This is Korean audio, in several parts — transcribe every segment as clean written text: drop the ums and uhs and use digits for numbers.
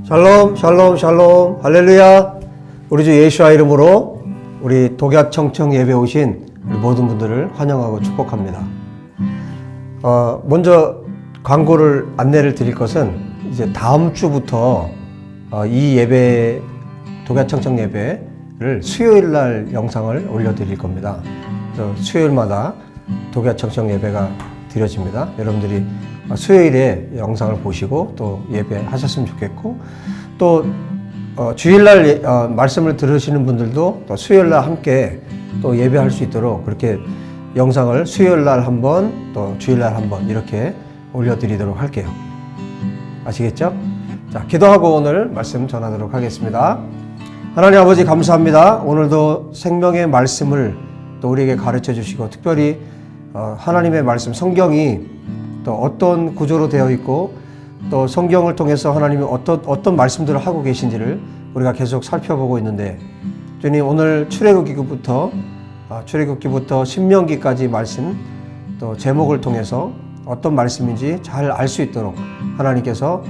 샬롬, 샬롬, 샬롬, 할렐루야. 우리 주 예수와 이름으로 우리 독야청청 예배 오신 우리 모든 분들을 환영하고 축복합니다. 먼저 광고를 안내를 드릴 것은 이제 다음 주부터 이 예배, 독야청청 예배를 수요일 날 영상을 올려드릴 겁니다. 그래서 수요일마다 독야청청 예배가 드려집니다. 여러분들이 수요일에 영상을 보시고 또 예배하셨으면 좋겠고, 또 주일날 말씀을 들으시는 분들도 또 수요일날 함께 또 예배할 수 있도록 그렇게 영상을 수요일날 한 번, 또 주일날 한 번 이렇게 올려드리도록 할게요. 아시겠죠? 자, 기도하고 오늘 말씀 전하도록 하겠습니다. 하나님 아버지 감사합니다. 오늘도 생명의 말씀을 또 우리에게 가르쳐 주시고, 특별히 하나님의 말씀, 성경이 또 어떤 구조로 되어 있고 또 성경을 통해서 하나님이 어떤 말씀들을 하고 계신지를 우리가 계속 살펴보고 있는데, 주님 오늘 출애굽기부터 신명기까지 말씀 또 제목을 통해서 어떤 말씀인지 잘 알 수 있도록 하나님께서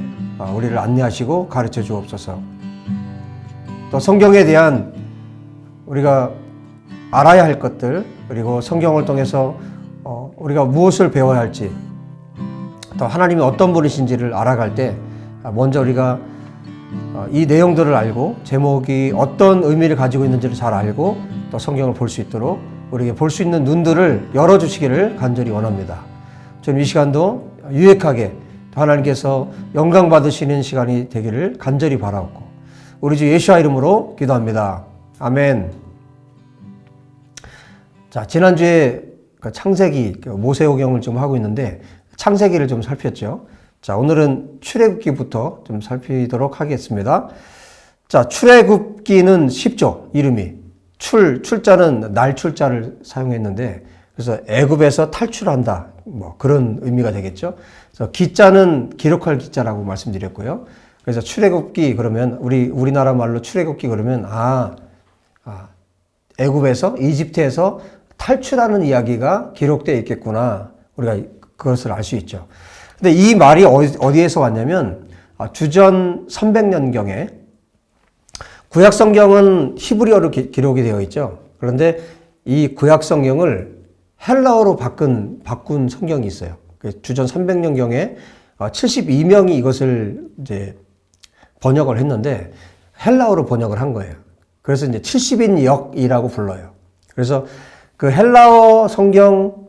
우리를 안내하시고 가르쳐 주옵소서. 또 성경에 대한 우리가 알아야 할 것들, 그리고 성경을 통해서 우리가 무엇을 배워야 할지, 또 하나님이 어떤 분이신지를 알아갈 때 먼저 우리가 이 내용들을 알고 제목이 어떤 의미를 가지고 있는지를 잘 알고 또 성경을 볼 수 있도록 우리에게 볼 수 있는 눈들을 열어주시기를 간절히 원합니다. 저는 이 시간도 유익하게 하나님께서 영광 받으시는 시간이 되기를 간절히 바라옵고 우리 주 예수와 이름으로 기도합니다. 아멘. 자, 지난주에 창세기 모세오경을 좀 하고 있는데 창세기를 좀 살폈죠. 자, 오늘은 출애굽기부터 좀 살피도록 하겠습니다. 자, 출애굽기는 쉽죠. 이름이 출자는 날 출자를 사용했는데, 그래서 애굽에서 탈출한다, 뭐 그런 의미가 되겠죠. 그래서 기자는 기록할 기자라고 말씀드렸고요. 그래서 출애굽기 그러면 우리나라 말로 출애굽기 그러면 애굽에서 이집트에서 탈출하는 이야기가 기록되어 있겠구나, 우리가 그것을 알 수 있죠. 근데 이 말이 어디에서 왔냐면 주전 300년경에 구약 성경은 히브리어로 기록이 되어 있죠. 그런데 이 구약 성경을 헬라어로 바꾼 성경이 있어요. 주전 300년경에 72명이 이것을 이제 번역을 했는데 헬라어로 번역을 한 거예요. 그래서 이제 70인역이라고 불러요. 그래서 그 헬라어 성경,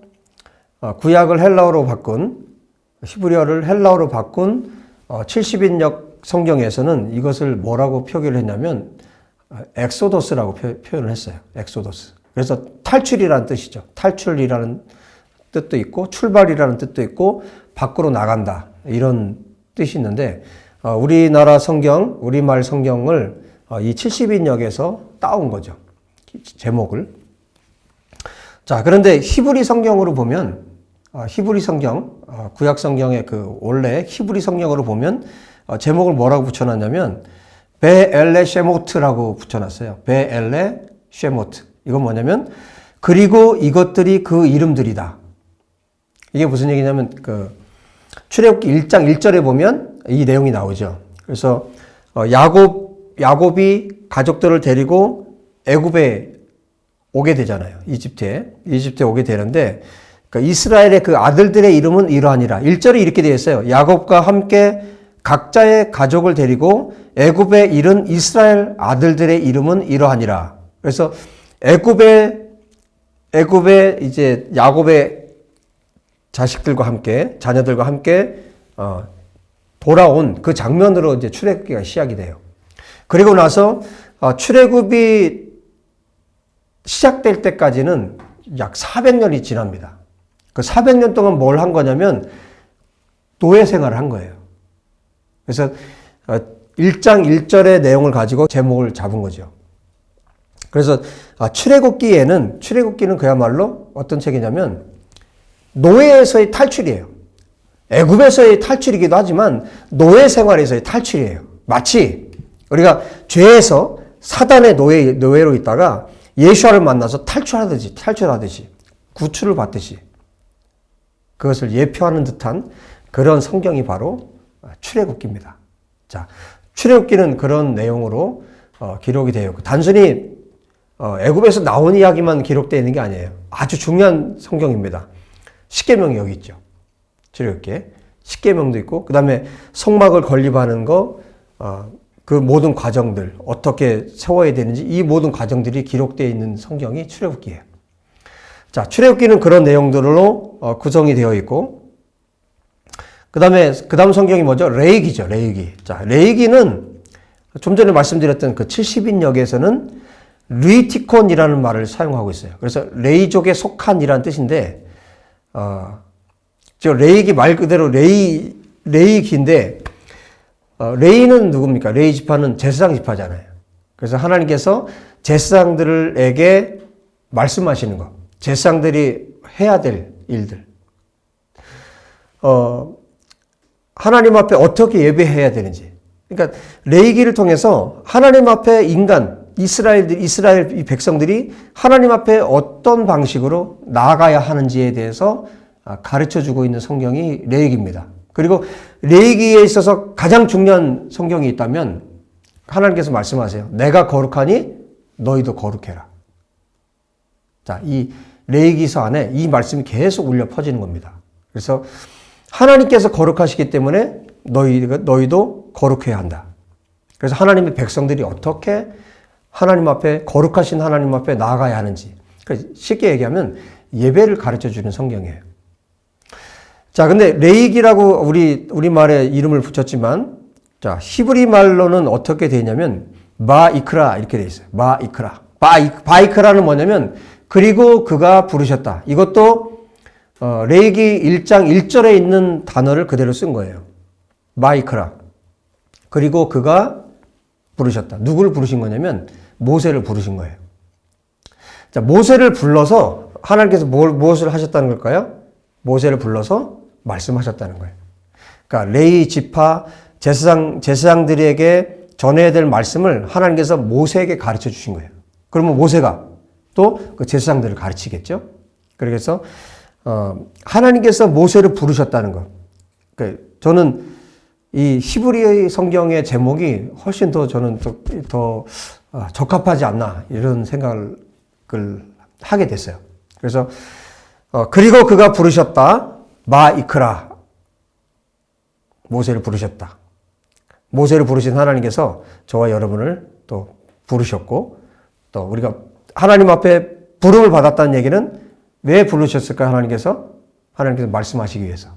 구약을 헬라어로 바꾼, 히브리어를 헬라어로 바꾼 70인역 성경에서는 이것을 뭐라고 표기를 했냐면 엑소더스라고 표현을 했어요. 엑소더스. 그래서 탈출이라는 뜻이죠. 탈출이라는 뜻도 있고 출발이라는 뜻도 있고 밖으로 나간다, 이런 뜻이 있는데 우리나라 성경, 우리말 성경을 이 70인역에서 따온 거죠. 제목을. 자, 그런데 히브리 성경으로 보면 히브리 성경, 구약 성경의 원래 히브리 성경으로 보면 제목을 뭐라고 붙여놨냐면 베엘레 쉐모트라고 붙여놨어요. 베엘레 쉐모트. 이건 뭐냐면 그리고 이것들이 그 이름들이다. 이게 무슨 얘기냐면 출애굽기 1장 1절에 보면 이 내용이 나오죠. 그래서 야곱이 가족들을 데리고 애굽에 오게 되잖아요. 이집트에 오게 되는데, 그러니까 이스라엘의 그 아들들의 이름은 이러하니라. 1절이 이렇게 되어 있어요. 야곱과 함께 각자의 가족을 데리고 애굽에 이른 이스라엘 아들들의 이름은 이러하니라. 그래서 애굽에 이제 야곱의 자식들과 함께, 자녀들과 함께 돌아온 그 장면으로 이제 출애굽기가 시작이 돼요. 그리고 나서 출애굽이 시작될 때까지는 약 400년이 지납니다. 그 400년 동안 뭘 한 거냐면 노예 생활을 한 거예요. 그래서 1장 1절의 내용을 가지고 제목을 잡은 거죠. 그래서 출애굽기는 그야말로 어떤 책이냐면 노예에서의 탈출이에요. 애굽에서의 탈출이기도 하지만 노예 생활에서의 탈출이에요. 마치 우리가 죄에서 사단의 노예로 있다가 예수와를 만나서 탈출하듯이 구출을 받듯이 그것을 예표하는 듯한 그런 성경이 바로 출애굽기입니다. 자, 출애굽기는 그런 내용으로 기록이 되어 있고 단순히 애굽에서 나온 이야기만 기록되어 있는 게 아니에요. 아주 중요한 성경입니다. 십계명이 여기 있죠. 출애굽기에 십계명도 있고 그 다음에 성막을 건립하는 거, 그 모든 과정들 어떻게 세워야 되는지 이 모든 과정들이 기록되어 있는 성경이 출애굽기예요. 자, 출애굽기는 그런 내용들로 구성이 되어 있고 그 다음 성경이 뭐죠? 레위기죠. 레위기. 자, 레위기는 좀 전에 말씀드렸던 그 70인역에서는 르이티콘이라는 말을 사용하고 있어요. 그래서 레이족에 속한이라는 뜻인데, 저 레이기 말 그대로 레이기인데, 레이는 누굽니까? 레이 지파는 제사장 지파잖아요. 그래서 하나님께서 제사장들에게 말씀하시는 거, 제사장들이 해야 될 일들, 하나님 앞에 어떻게 예배해야 되는지. 그러니까 레이기를 통해서 하나님 앞에 이스라엘 이 백성들이 하나님 앞에 어떤 방식으로 나아가야 하는지에 대해서 가르쳐 주고 있는 성경이 레위기입니다. 그리고 레위기에 있어서 가장 중요한 성경이 있다면 하나님께서 말씀하세요. 내가 거룩하니 너희도 거룩해라. 자, 이 레위기서 안에 이 말씀이 계속 울려 퍼지는 겁니다. 그래서 하나님께서 거룩하시기 때문에 너희도 거룩해야 한다. 그래서 하나님의 백성들이 어떻게 하나님 앞에 거룩하신 하나님 앞에 나아가야 하는지, 쉽게 얘기하면 예배를 가르쳐 주는 성경이에요. 자, 근데 레이기라고 우리말에 이름을 붙였지만, 자, 히브리 말로는 어떻게 되냐면 마이크라 이렇게 돼 있어요. 마이크라. 바이크라는 뭐냐면 그리고 그가 부르셨다. 이것도 레이기 1장 1절에 있는 단어를 그대로 쓴 거예요. 마이크라. 그리고 그가 부르셨다. 누구를 부르신 거냐면 모세를 부르신 거예요. 자, 모세를 불러서 하나님께서 무엇을 하셨다는 걸까요? 모세를 불러서 말씀하셨다는 거예요. 그러니까 레이 지파 제사장들에게 전해야 될 말씀을 하나님께서 모세에게 가르쳐 주신 거예요. 그러면 모세가 또 그 제사장들을 가르치겠죠. 그래서 하나님께서 모세를 부르셨다는 것. 그러니까 저는 이 히브리 성경의 제목이 훨씬 더 저는 더 적합하지 않나 이런 생각을 하게 됐어요. 그래서 그리고 그가 부르셨다. 마이크라. 모세를 부르셨다. 모세를 부르신 하나님께서 저와 여러분을 또 부르셨고 또 우리가 하나님 앞에 부름을 받았다는 얘기는 왜 부르셨을까요? 하나님께서 말씀하시기 위해서.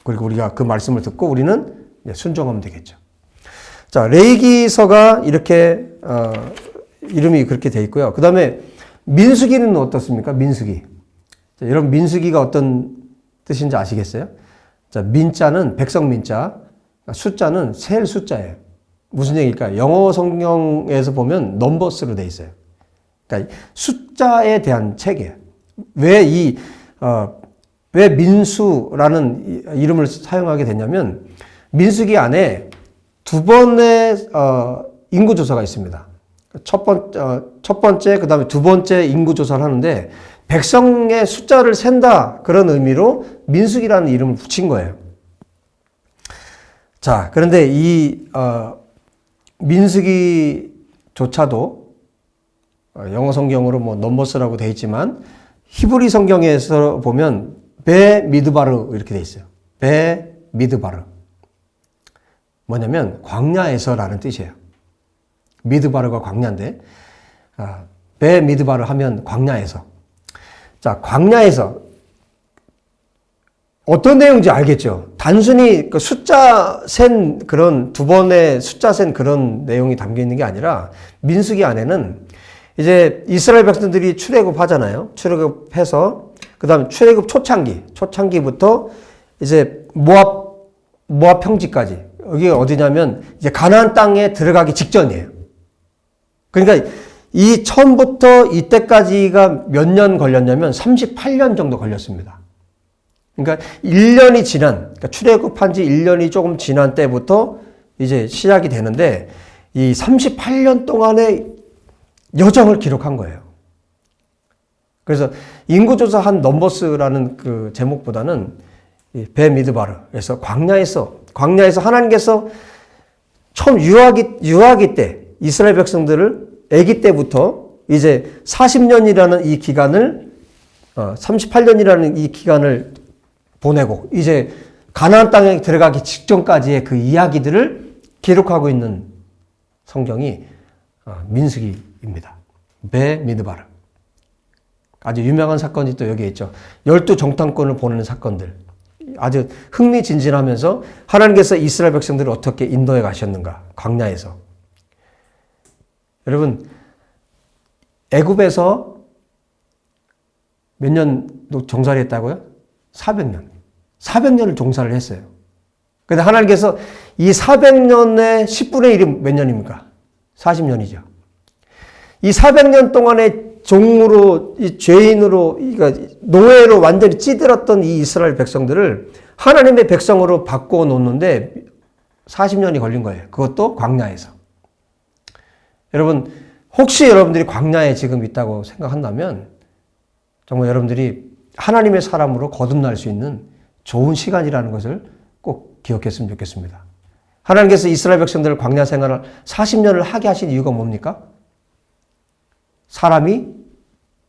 그리고 우리가 그 말씀을 듣고 우리는 순종하면 되겠죠. 자, 레위기서가 이렇게 이름이 그렇게 돼 있고요. 그 다음에 민수기는 어떻습니까? 민수기. 자, 여러분 민수기가 어떤 뜻인지 아시겠어요? 자, 민자는 백성 민자, 숫자는 셀 숫자예요. 무슨 얘기일까요? 영어 성경에서 보면 넘버스로 돼 있어요. 그러니까 숫자에 대한 책이에요. 왜 민수라는 이름을 사용하게 됐냐면 민수기 안에 두 번의 인구조사가 있습니다. 첫 번째, 그 다음에 두 번째 인구조사를 하는데 백성의 숫자를 센다 그런 의미로 민수기라는 이름을 붙인 거예요. 자, 그런데 이 민수기조차도 영어 성경으로 뭐 넘버스라고 되어 있지만 히브리 성경에서 보면 베 미드바르 이렇게 되어 있어요. 베 미드바르. 뭐냐면 광야에서라는 뜻이에요. 미드바르가 광야인데 베 미드바르 하면 광야에서. 자, 광야에서 어떤 내용인지 알겠죠? 단순히 그 숫자 센 그런 두 번의 숫자 센 그런 내용이 담겨 있는 게 아니라 민수기 안에는 이제 이스라엘 백성들이 출애굽하잖아요. 출애굽해서 그다음에 출애굽 초창기부터 이제 모압 평지까지 여기 어디냐면 이제 가나안 땅에 들어가기 직전이에요. 그러니까 이 처음부터 이때까지가 몇 년 걸렸냐면 38년 정도 걸렸습니다. 그러니까 1년이 지난, 그러니까 출애굽한 지 1년이 조금 지난 때부터 이제 시작이 되는데 이 38년 동안의 여정을 기록한 거예요. 그래서 인구조사한 넘버스라는 그 제목보다는 베 미드바르에서 광야에서 하나님께서 처음 유아기 때 이스라엘 백성들을 아기 때부터 이제 40년이라는 이 기간을 38년이라는 이 기간을 보내고 이제 가나안 땅에 들어가기 직전까지의 그 이야기들을 기록하고 있는 성경이 민수기입니다. 베미드바르. 아주 유명한 사건이 또 여기에 있죠. 12정탐꾼을 보내는 사건들. 아주 흥미진진하면서 하나님께서 이스라엘 백성들을 어떻게 인도해 가셨는가. 광야에서. 여러분, 애굽에서 몇 년 종살이 했다고요? 400년. 400년을 종살을 했어요. 근데 하나님께서 이 400년의 10분의 1이 몇 년입니까? 40년이죠. 이 400년 동안에 종으로, 이 죄인으로, 그러니까 노예로 완전히 찌들었던 이 이스라엘 백성들을 하나님의 백성으로 바꿔 놓는데 40년이 걸린 거예요. 그것도 광야에서. 여러분, 혹시 여러분들이 광야에 지금 있다고 생각한다면 정말 여러분들이 하나님의 사람으로 거듭날 수 있는 좋은 시간이라는 것을 꼭 기억했으면 좋겠습니다. 하나님께서 이스라엘 백성들을 광야 생활을 40년을 하게 하신 이유가 뭡니까? 사람이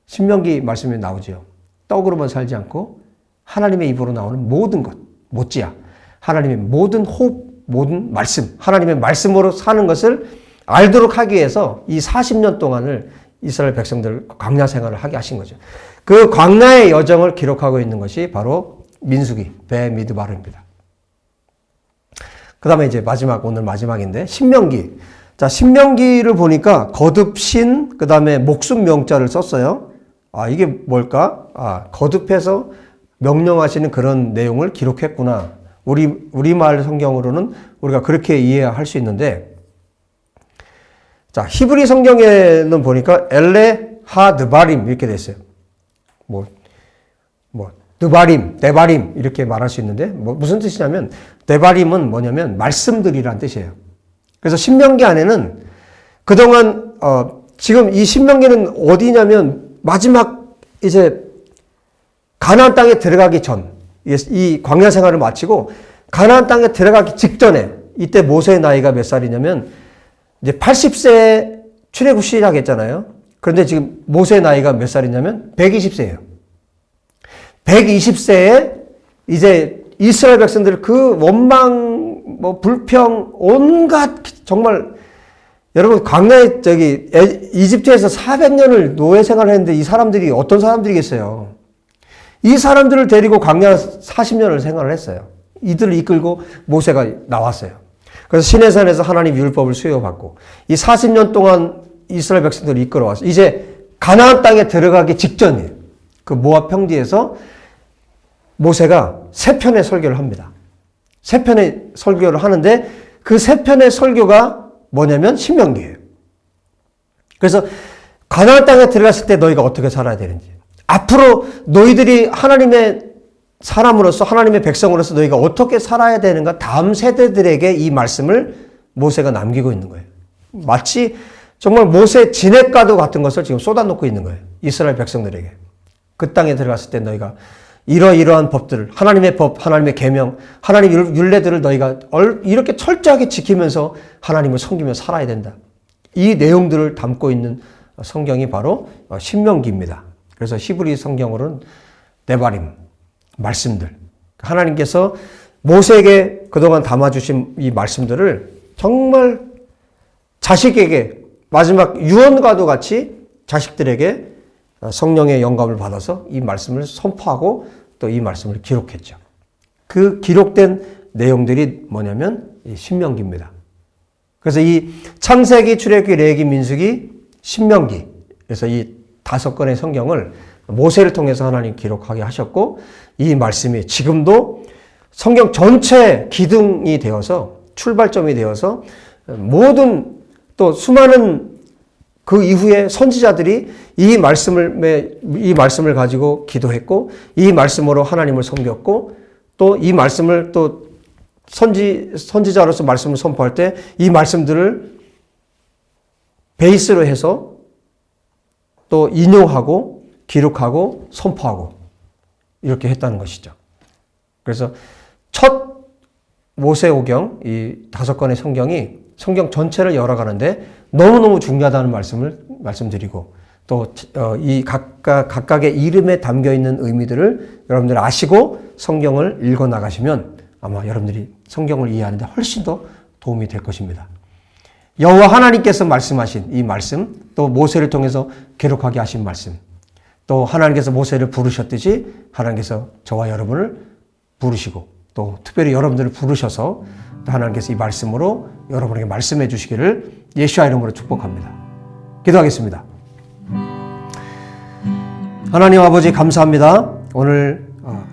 신명기 말씀에 나오죠. 떡으로만 살지 않고 하나님의 입으로 나오는 모든 것, 못지야. 하나님의 모든 호흡, 모든 말씀, 하나님의 말씀으로 사는 것을 알도록 하기 위해서 이 40년 동안을 이스라엘 백성들 광야 생활을 하게 하신 거죠. 그 광야의 여정을 기록하고 있는 것이 바로 민수기, 베미드바르입니다. 그 다음에 이제 오늘 마지막인데, 신명기. 자, 신명기를 보니까 거듭신, 그 다음에 목숨 명자를 썼어요. 이게 뭘까? 거듭해서 명령하시는 그런 내용을 기록했구나. 우리말 성경으로는 우리가 그렇게 이해할 수 있는데, 자, 히브리 성경에는 보니까 엘레 하 느바림 이렇게 돼 있어요. 느바림, 데바림 이렇게 말할 수 있는데 무슨 뜻이냐면 데바림은 뭐냐면 말씀들이란 뜻이에요. 그래서 신명기 안에는 그동안 지금 이 신명기는 어디냐면 마지막 이제 가나안 땅에 들어가기 전 이 광야 생활을 마치고 가나안 땅에 들어가기 직전에 이때 모세의 나이가 몇 살이냐면 이제 80세에 출애굽 시작했잖아요. 그런데 지금 모세의 나이가 몇 살이냐면 120세예요. 120세에 이제 이스라엘 백성들 그 원망, 불평, 온갖 정말 여러분 광야에 이집트에서 400년을 노예 생활을 했는데 이 사람들이 어떤 사람들이겠어요? 이 사람들을 데리고 광야 40년을 생활을 했어요. 이들을 이끌고 모세가 나왔어요. 그래서 시내산에서 하나님 율법을 수여받고 이 40년 동안 이스라엘 백성들을 이끌어왔어요. 이제 가나안 땅에 들어가기 직전이에요. 그 모압 평지에서 모세가 세 편의 설교를 합니다. 세 편의 설교를 하는데 그 세 편의 설교가 뭐냐면 신명기예요. 그래서 가나안 땅에 들어갔을 때 너희가 어떻게 살아야 되는지, 앞으로 너희들이 하나님의 사람으로서 하나님의 백성으로서 너희가 어떻게 살아야 되는가 다음 세대들에게 이 말씀을 모세가 남기고 있는 거예요. 마치 정말 모세 진액가도 같은 것을 지금 쏟아놓고 있는 거예요. 이스라엘 백성들에게. 그 땅에 들어갔을 때 너희가 이러이러한 법들을, 하나님의 법, 하나님의 계명, 하나님의 율례들을 너희가 이렇게 철저하게 지키면서 하나님을 섬기며 살아야 된다. 이 내용들을 담고 있는 성경이 바로 신명기입니다. 그래서 히브리 성경으로는 데바림, 말씀들. 하나님께서 모세에게 그동안 담아주신 이 말씀들을 정말 자식에게 마지막 유언과도 같이 자식들에게 성령의 영감을 받아서 이 말씀을 선포하고 또 이 말씀을 기록했죠. 그 기록된 내용들이 뭐냐면 신명기입니다. 그래서 이 창세기, 출애굽기, 레위기, 민수기, 신명기, 그래서 이 5권의 성경을 모세를 통해서 하나님 기록하게 하셨고 이 말씀이 지금도 성경 전체 기둥이 되어서 출발점이 되어서 모든 또 수많은 그 이후에 선지자들이 이 말씀을 가지고 기도했고 이 말씀으로 하나님을 섬겼고 또 이 말씀을 또 선지자로서 말씀을 선포할 때 이 말씀들을 베이스로 해서 또 인용하고 기록하고 선포하고 이렇게 했다는 것이죠. 그래서 첫 모세오경 이 5권의 성경이 성경 전체를 열어가는데 너무너무 중요하다는 말씀드리고 또 이 각각의 이름에 담겨 있는 의미들을 여러분들 아시고 성경을 읽어 나가시면 아마 여러분들이 성경을 이해하는데 훨씬 더 도움이 될 것입니다. 여호와 하나님께서 말씀하신 이 말씀, 또 모세를 통해서 기록하게 하신 말씀, 또 하나님께서 모세를 부르셨듯이 하나님께서 저와 여러분을 부르시고 또 특별히 여러분들을 부르셔서 또 하나님께서 이 말씀으로 여러분에게 말씀해 주시기를 예수와 이름으로 축복합니다. 기도하겠습니다. 하나님 아버지 감사합니다. 오늘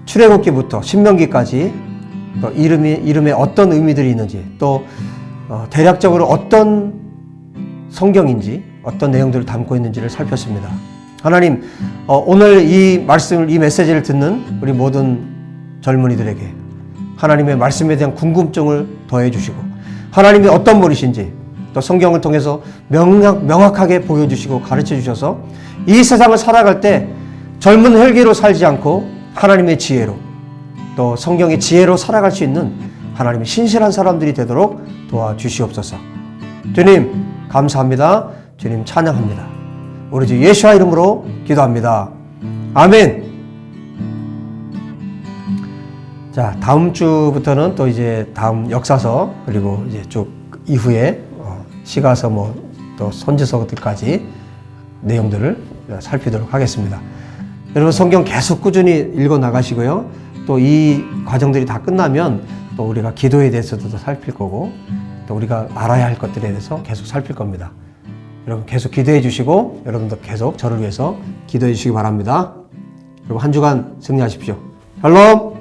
출애굽기부터 신명기까지 또 이름에 어떤 의미들이 있는지 또 대략적으로 어떤 성경인지 어떤 내용들을 담고 있는지를 살폈습니다. 하나님 오늘 이 말씀을 이 메시지를 듣는 우리 모든 젊은이들에게 하나님의 말씀에 대한 궁금증을 더해 주시고 하나님이 어떤 분이신지 또 성경을 통해서 명확하게 보여주시고 가르쳐 주셔서 이 세상을 살아갈 때 젊은 혈기로 살지 않고 하나님의 지혜로 또 성경의 지혜로 살아갈 수 있는 하나님의 신실한 사람들이 되도록 도와주시옵소서. 주님 감사합니다. 주님 찬양합니다. 우리 주 예수와 이름으로 기도합니다. 아멘. 자, 다음 주부터는 또 이제 다음 역사서 그리고 이제 쭉 이후에 시가서 또 선지서들까지 내용들을 살피도록 하겠습니다. 여러분 성경 계속 꾸준히 읽어 나가시고요. 또 이 과정들이 다 끝나면 또 우리가 기도에 대해서도 살필 거고 또 우리가 알아야 할 것들에 대해서 계속 살필 겁니다. 여러분 계속 기도해 주시고 여러분도 계속 저를 위해서 기도해 주시기 바랍니다. 여러분 한 주간 승리하십시오. 샬롬.